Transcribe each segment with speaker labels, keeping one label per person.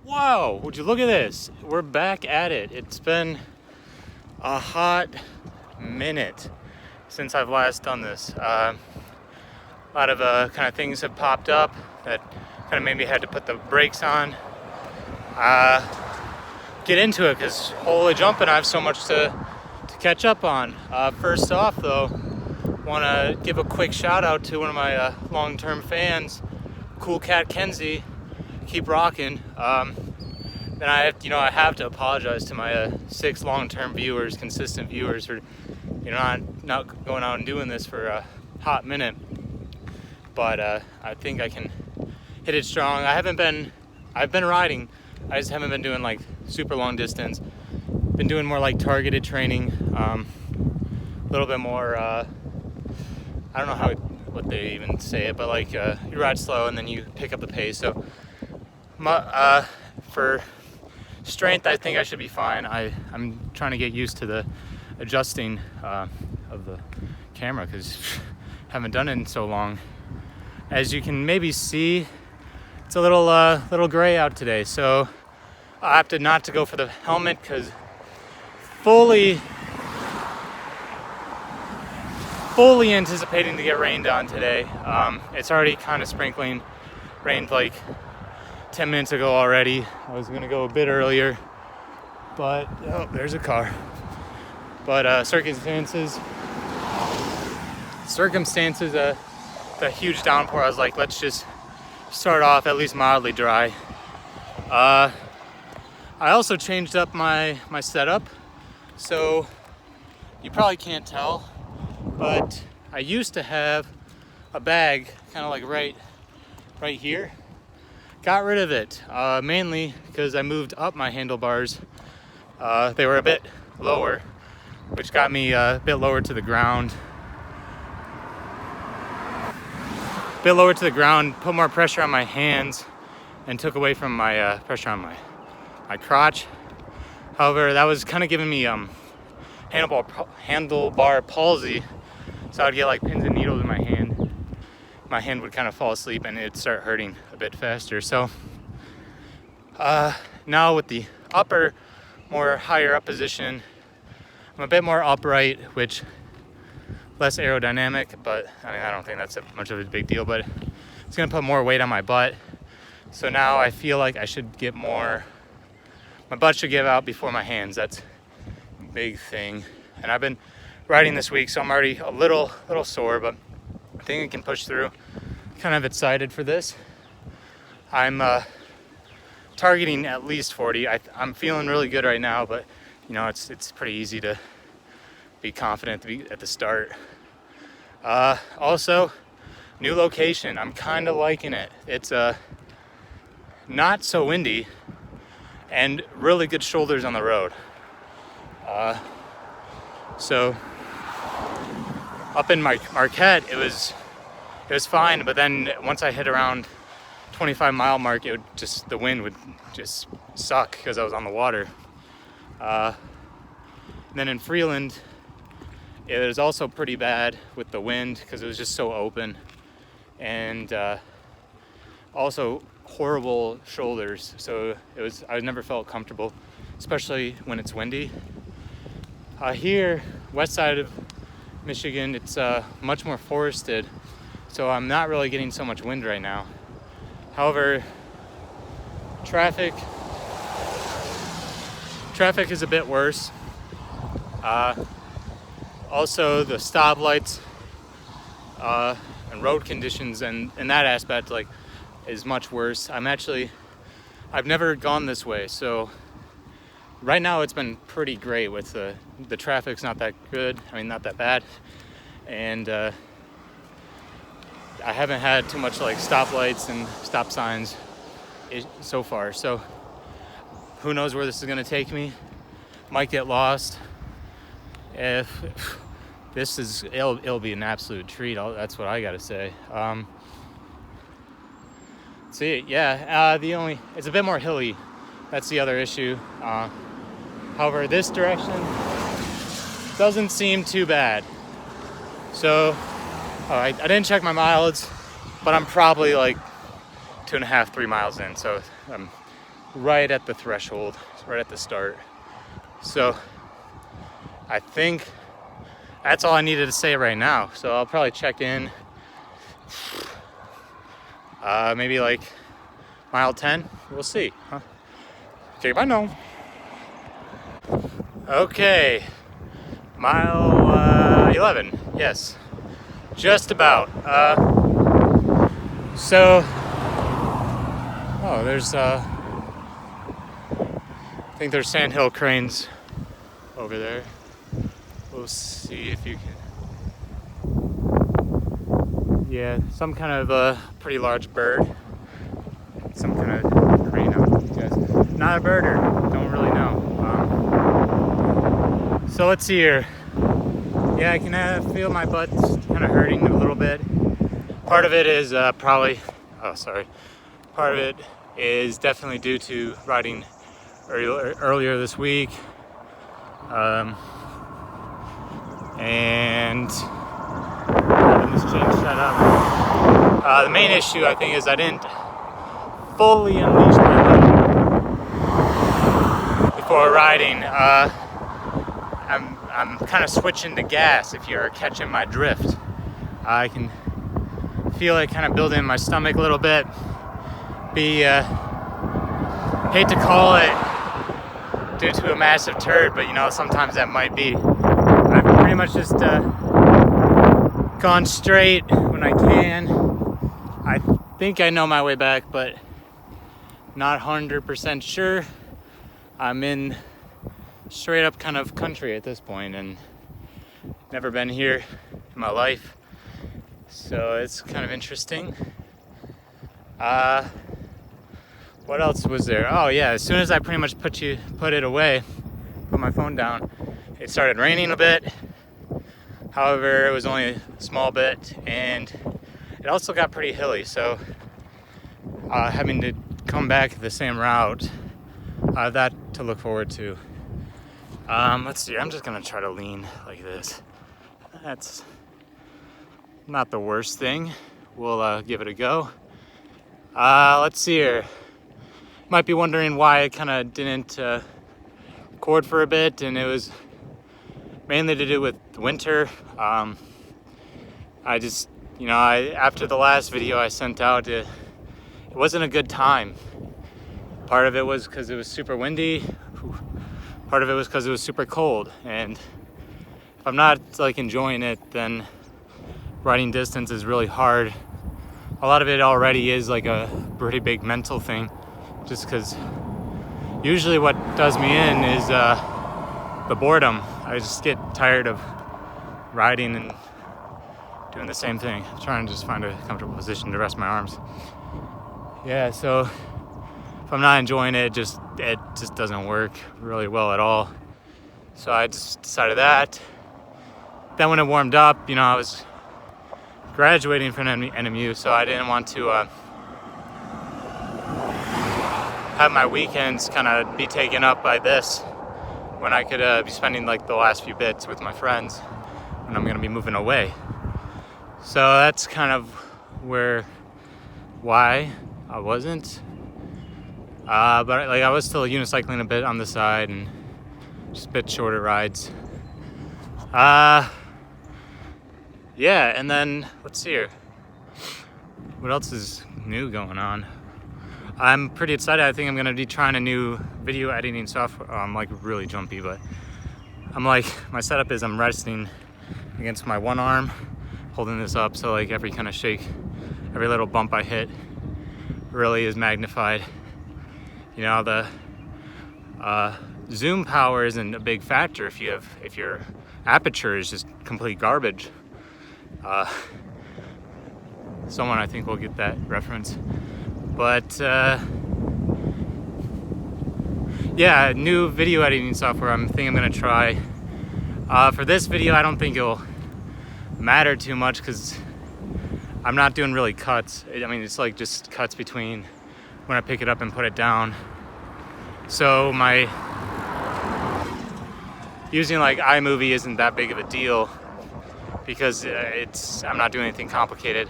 Speaker 1: Wow, would you look at this? We're back at it. It's been a hot minute since I've last done this. A lot of kind of things have popped up that kind of made me had to put the brakes on. Get into it because holy jumping, I have so much to catch up on. First off though, want to give a quick shout out to one of my long-term fans, Cool Cat Kenzie. Keep rocking. Then I have to apologize to my 6 long-term viewers, consistent viewers, for not going out and doing this for a hot minute. But I think I can hit it strong. I've been riding. I just haven't been doing like super long distance. Been doing more like targeted training. A little bit more. I don't know what they even say it, but like you ride slow and then you pick up the pace. So for strength, I think I should be fine. I'm trying to get used to the adjusting of the camera because I haven't done it in so long. As you can maybe see, it's a little gray out today, so I opted not to go for the helmet because fully anticipating to get rained on today. It's already kind of sprinkling. Rained like 10 minutes ago already. I was gonna go a bit earlier, but oh, there's a car. But circumstances, the huge downpour, I was like, let's just start off at least mildly dry. I also changed up my setup, so you probably can't tell, but I used to have a bag kind of like right here. Got rid of it, mainly because I moved up my handlebars. They were a bit lower, which got me a bit lower to the ground. Put more pressure on my hands and took away from my pressure on my crotch. However, that was kind of giving me handlebar palsy, so I'd get like pins and needles in my hand. My hand would kind of fall asleep and it'd start hurting a bit faster. So now with the more higher up position, I'm a bit more upright, which less aerodynamic, but I don't think that's much of a big deal, but it's gonna put more weight on my butt. So now I feel like I should get my butt should give out before my hands. That's a big thing. And I've been riding this week, so I'm already a little sore, but I think I can push through. Kind of excited for this. I'm targeting at least 40. I'm feeling really good right now, but it's pretty easy to be confident at the start. Also, new location. I'm kind of liking it. It's not so windy and really good shoulders on the road. So up in Marquette, it was fine, but then once I hit around 25-mile mark, the wind would just suck because I was on the water. Then in Freeland, it was also pretty bad with the wind because it was just so open, and also horrible shoulders. So I never felt comfortable, especially when it's windy. Here, west side of Michigan, it's much more forested, so I'm not really getting so much wind right now. However, traffic is a bit worse. Also, the stoplights and road conditions and that aspect is much worse. I've never gone this way, so right now it's been pretty great with the traffic's not that good. Not that bad, and I haven't had too much like stoplights and stop signs so far. So who knows where this is gonna take me? Might get lost. If it'll be an absolute treat. That's what I gotta say. It's a bit more hilly. That's the other issue. However, this direction doesn't seem too bad. So I didn't check my mileage, but I'm probably like 2.5-3 miles in. So I'm right at the threshold, right at the start. So I think that's all I needed to say right now. So I'll probably check in maybe like mile 10. We'll see. Huh? Okay, bye now. Okay, mile 11. Yes, just about. Oh, there's I think there's sandhill cranes over there. We'll see if you can. Yeah, some kind of a pretty large bird. Some kind of crane, I guess. Not a birder, don't really know. So let's see here. Yeah, I can feel my butt kind of hurting a little bit. Part of it is part of it is definitely due to riding earlier this week. And having this chain set up. The main issue, I think, is I didn't fully unleash my leg before riding. I'm kind of switching to gas, if you're catching my drift. I can feel it kind of building in my stomach a little bit. Hate to call it due to a massive turd, but you know, sometimes that might be. I've pretty much just gone straight when I can. I think I know my way back, but not 100% sure. I'm in straight up kind of country at this point and never been here in my life, so it's kind of interesting. What else was there? Oh yeah, as soon as I pretty much put it away, put my phone down, it started raining a bit. However, it was only a small bit, and it also got pretty hilly, so having to come back the same route, that to look forward to. Let's see, I'm just gonna try to lean like this. That's not the worst thing. We'll give it a go. Let's see here. Might be wondering why I kind of didn't record for a bit, and it was mainly to do with winter. I just, after the last video I sent out, it wasn't a good time. Part of it was because it was super windy. Part of it was because it was super cold, and if I'm not enjoying it, then riding distance is really hard. A lot of it already is like a pretty big mental thing, just because usually what does me in is the boredom. I just get tired of riding and doing the same thing. I'm trying to just find a comfortable position to rest my arms. Yeah, so if I'm not enjoying it, it just doesn't work really well at all. So I just decided that. Then when it warmed up, I was graduating from NMU, so I didn't want to have my weekends kind of be taken up by this when I could be spending the last few bits with my friends when I'm gonna be moving away. So that's kind of why I wasn't. But I was still unicycling a bit on the side and just a bit shorter rides. Yeah, and then let's see here. What else is new going on? I'm pretty excited. I think I'm gonna be trying a new video editing software. I'm really jumpy, but my setup is I'm resting against my one arm, holding this up, so every kind of shake, every little bump I hit really is magnified. The zoom power isn't a big factor if your aperture is just complete garbage. Someone I think will get that reference. But yeah, new video editing software I think I'm gonna try. For this video, I don't think it'll matter too much because I'm not doing really cuts. It's just cuts between when I pick it up and put it down. So using iMovie isn't that big of a deal because I'm not doing anything complicated.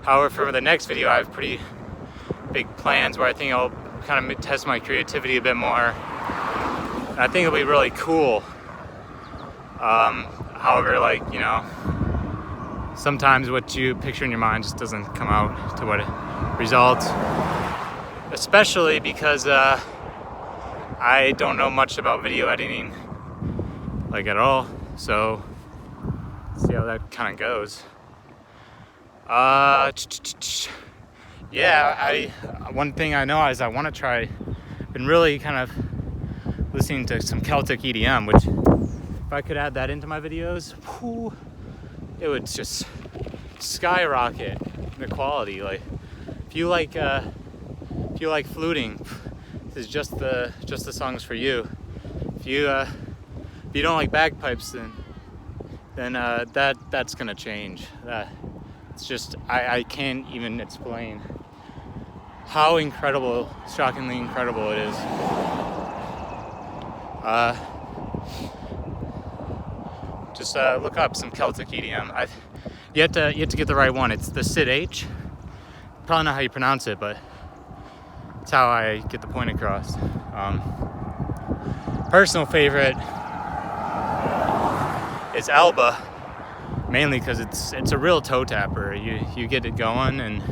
Speaker 1: However, for the next video, I have pretty big plans where I think I'll kind of test my creativity a bit more. And I think it'll be really cool. However, like, you know, sometimes what you picture in your mind just doesn't come out to what it results. Especially because I don't know much about video editing, like at all. So, see how that kind of goes. Yeah, one thing I know is I want to try. Been really kind of listening to some Celtic EDM, which if I could add that into my videos, whew, it would just skyrocket the quality. Like, if you like fluting, this is just the songs for you. If you don't like bagpipes, then that's gonna change. It's just I can't even explain how incredible, shockingly incredible it is. Just look up some Celtic EDM. You have to get the right one. It's the Sid H. Probably not how you pronounce it, but it's how I get the point across. Personal favorite is Alba, mainly because it's a real toe tapper. You get it going, and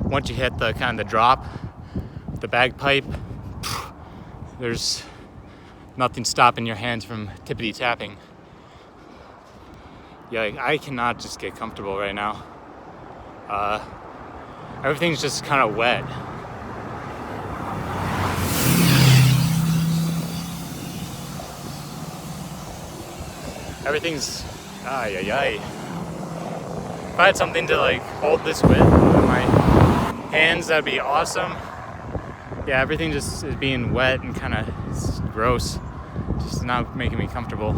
Speaker 1: once you hit the kind of the drop, the bagpipe, there's nothing stopping your hands from tippity tapping. Yeah, I cannot just get comfortable right now. Everything's just kind of wet. Everything's If I had something to like hold this with my hands, that'd be awesome. Yeah, everything just is being wet and kind of gross. Just not making me comfortable.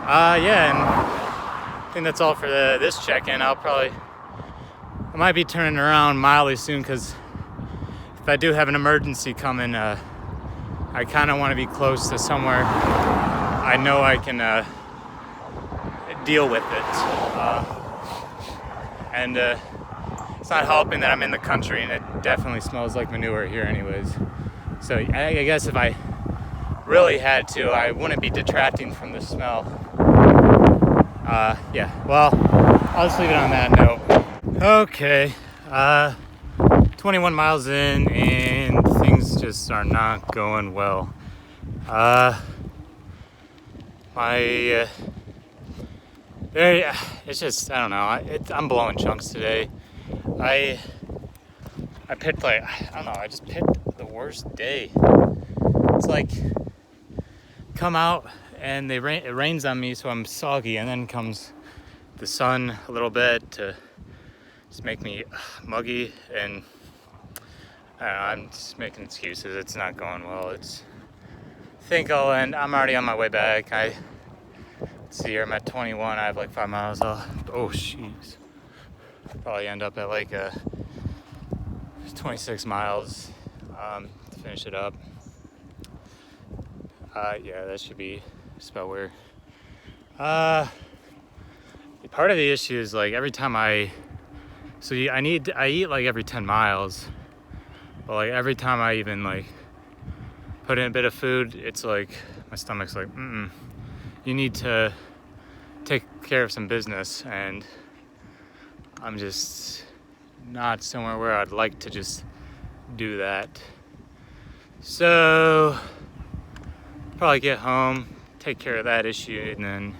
Speaker 1: Yeah, and I think that's all for this check-in. I might be turning around mildly soon, because if I do have an emergency coming, I kind of want to be close to somewhere I know I can deal with it. And it's not helping that I'm in the country and it definitely smells like manure here anyways. So I guess if I really had to, I wouldn't be detracting from the smell. Yeah, well, I'll just leave it on that note. Okay, 21 miles in and things just are not going well. It's just, I don't know, I'm blowing chunks today. I picked I just picked the worst day. It's like, come out and it rains on me, so I'm soggy, and then comes the sun a little bit to just make me muggy, and I don't know, I'm just making excuses. It's not going well. I think I'll end. I'm already on my way back. Let's see here, I'm at 21. I have like 5 miles off. Oh, jeez. Probably end up at like 26 miles to finish it up. Yeah, that should be about where. Part of the issue is like every time I eat like every 10 miles, but like every time I even like put in a bit of food, it's like my stomach's like, you need to take care of some business, and I'm just not somewhere where I'd like to just do that. So probably get home, take care of that issue, and then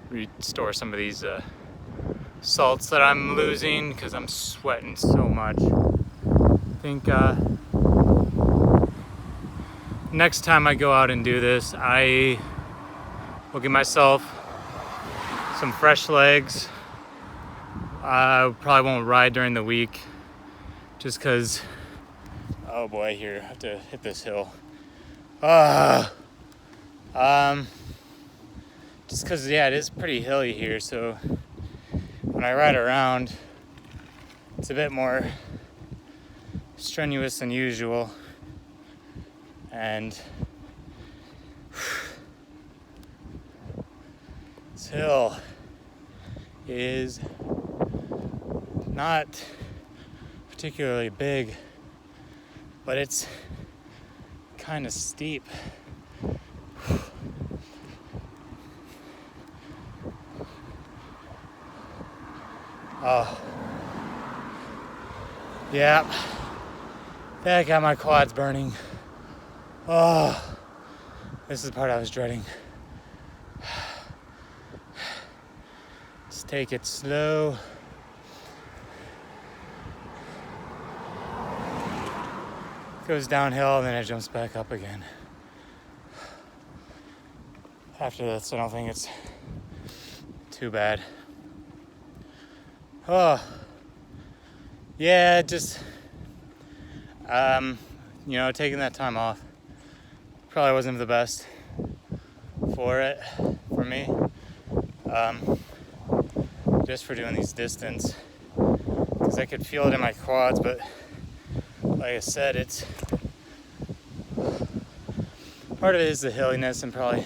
Speaker 1: restore some of these salts that I'm losing because I'm sweating so much. I think next time I go out and do this, I will give myself some fresh legs. I probably won't ride during the week just because, oh boy, here, I have to hit this hill. Just because, yeah, it is pretty hilly here, so when I ride around, it's a bit more strenuous than usual. And this hill is not particularly big. but it's kind of steep. Oh, yeah, that got my quads burning. Oh, this is the part I was dreading. Just take it slow. Goes downhill and then it jumps back up again. After this, I don't think it's too bad. Oh, yeah, just, taking that time off probably wasn't the best for me. Just for doing these distance, because I could feel it in my quads, but like I said, it's part of it is the hilliness and probably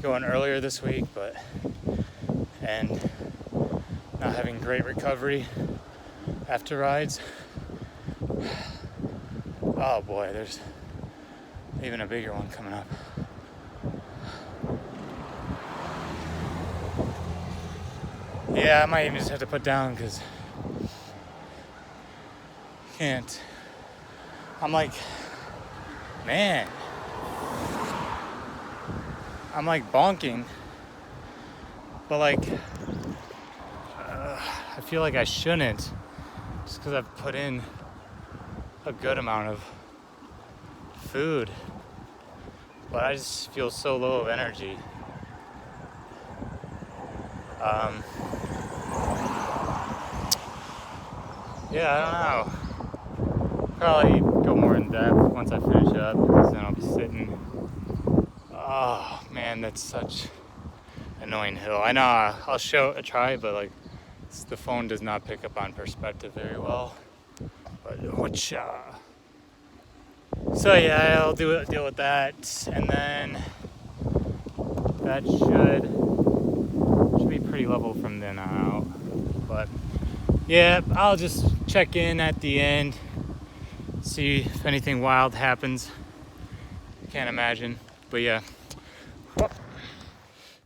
Speaker 1: going earlier this week, and not having great recovery after rides. Oh boy, there's even a bigger one coming up. Yeah, I might even just have to put down because can't. I'm like, man, I'm like bonking, but like, I feel like I shouldn't just because I've put in a good amount of food, but I just feel so low of energy. Yeah, I don't know. Probably go more in depth once I finish up, because then I'll be sitting. Oh man, that's such annoying hill. I know I'll show a try, but like the phone does not pick up on perspective very well. But whatcha? So yeah, I'll deal with that, and then that should be pretty level from then on out. But yeah, I'll just check in at the end, see if anything wild happens. Can't imagine, but yeah.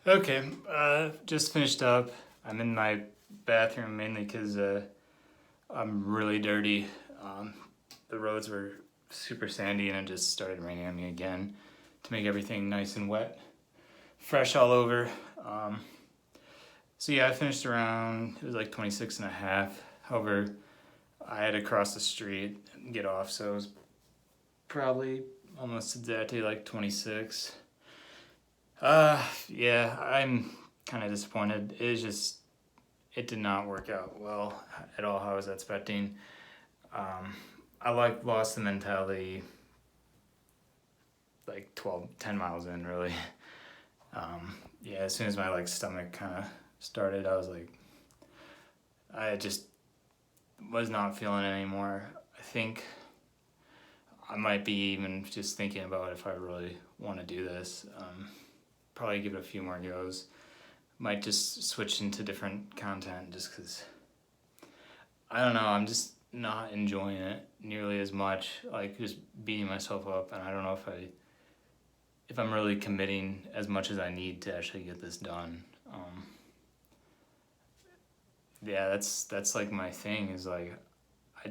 Speaker 1: Okay, just finished up. I'm in my bathroom mainly because I'm really dirty. The roads were super sandy and it just started raining on me again to make everything nice and wet, fresh all over. So yeah, I finished around, it was like 26 and a half. However, I had to cross the street and get off, so it was probably almost exactly like 26. Yeah, I'm kind of disappointed. It did not work out well at all how I was expecting. I lost the mentality like 10 miles in, really. Yeah, as soon as my stomach kind of started, I just was not feeling it anymore. I think I might be even just thinking about if I really want to do this. Probably give it a few more goes. Might just switch into different content just because, I don't know, I'm just not enjoying it nearly as much, like just beating myself up, and I don't know if I'm really committing as much as I need to actually get this done. Yeah, that's like my thing is like, I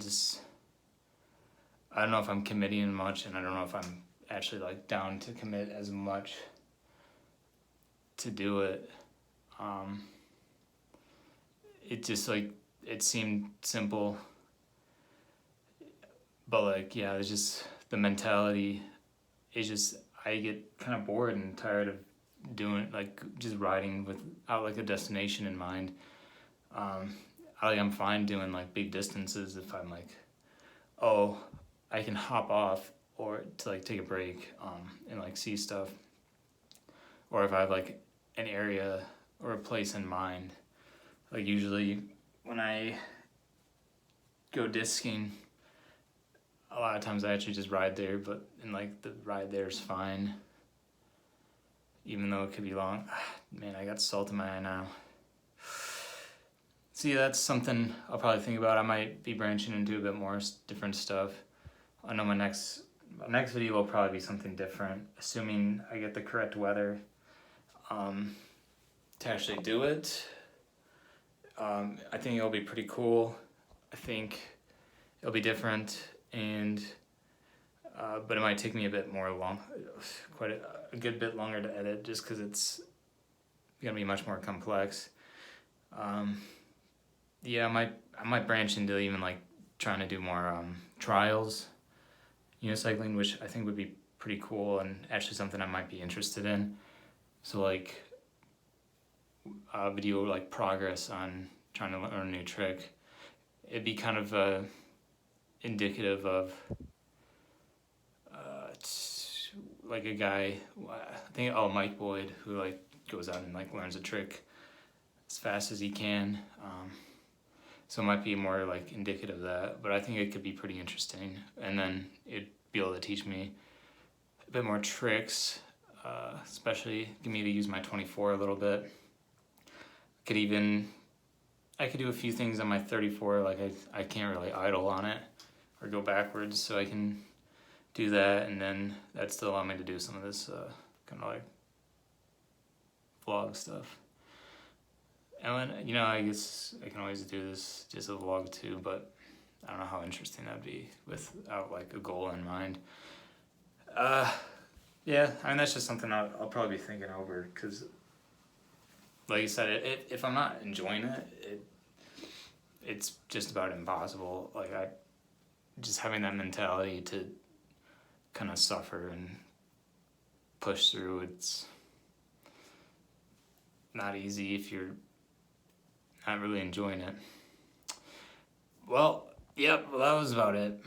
Speaker 1: don't know if I'm committing much, and I don't know if I'm actually like down to commit as much to do it. It just it seemed simple, but like, yeah, it's just the mentality is just, I get kind of bored and tired of doing just riding without like a destination in mind. I'm fine doing like big distances if I'm like, oh, I can hop off or to like take a break and like see stuff, or if I have like an area or a place in mind. Like usually when I go disking, a lot of times I actually just ride there, and like the ride there is fine, even though it could be long. Man, I got salt in my eye now. See, that's something I'll probably think about. I might be branching into a bit more different stuff. I know my next video will probably be something different, assuming I get the correct weather to actually do it. I think it'll be pretty cool. I think it'll be different, and but it might take me a bit more quite a good bit longer to edit, just because it's gonna be much more complex. Yeah, I might branch into even like trying to do more trials, unicycling, which I think would be pretty cool and actually something I might be interested in. So like video like progress on trying to learn a new trick. It'd be kind of indicative of like a guy, I think, Mike Boyd, who like goes out and like learns a trick as fast as he can. So it might be more like indicative of that, but I think it could be pretty interesting. And then it'd be able to teach me a bit more tricks, especially get me to use my 24 a little bit. I could do a few things on my 34, like I can't really idle on it or go backwards, so I can do that, and then that still allow me to do some of this kind of like vlog stuff. And then, you know, I guess I can always do this just a vlog too, but I don't know how interesting that'd be without like a goal in mind. Yeah, I mean, that's just something I'll probably be thinking over, because like you said, if I'm not enjoying it's just about impossible. Like just having that mentality to kind of suffer and push through, it's not easy if you're not really enjoying it. Well, yep, that was about it.